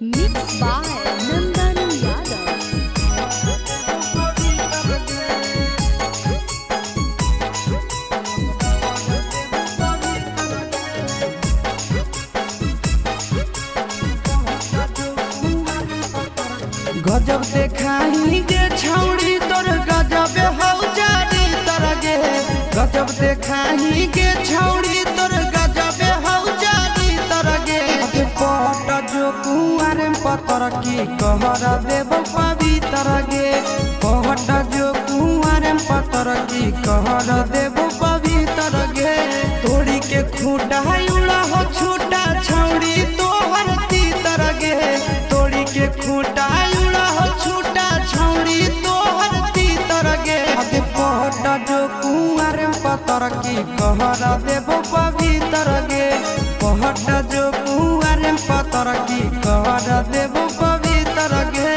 Mixed by Nandan Yadav. गजब देखाई गे छौड़ी तोर गजब हौ जारी तरगे। गजब देखाई गे छौड़ी तोर गजब हौ जारी तरगे। पट जो कुआर पतर की कहरा देव पवित्र गे। पट जो कुआर पतर की कहरा देव पवित्र गे। तोड़ी के खूटा उड़ा हो छूटा छौड़ी तोहर तीतर गे। तोड़ी के खूटा उड़ा हो छूटा छौड़ी तोहर तीतर गे। पट जो कुआर पतर की कहरा देव पवित्र गे। पट जो कुआर पतर की कहरा देव पवित्र गे।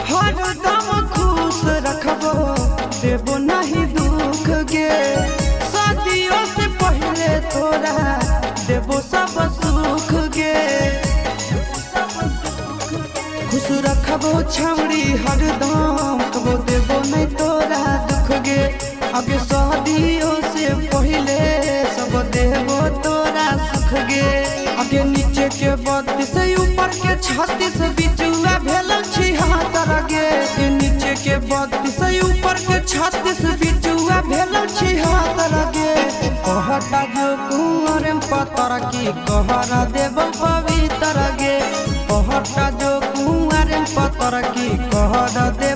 हरदम खुश रखबो देबो नहीं दुख गे। शादियों से पहले तोरा देबो सब सुख गे। खुश रखबो छौड़ी हरदम कबो देबो नहीं तोरा दुख गे। आगे शादियों से पहले सब देबो तोरा सुख गे। आगे नीचे के 32 ऊपर के 36 बिचुआ भेल छिहत्तर गे। नीचे के 32 ऊपर के 36 बिचुआ भेल छिहत्तर गे। कहटा जो कुंवर पतर की कहरा देव पवित्र गे। कहटा जो कुंवर पतर की कहरा देव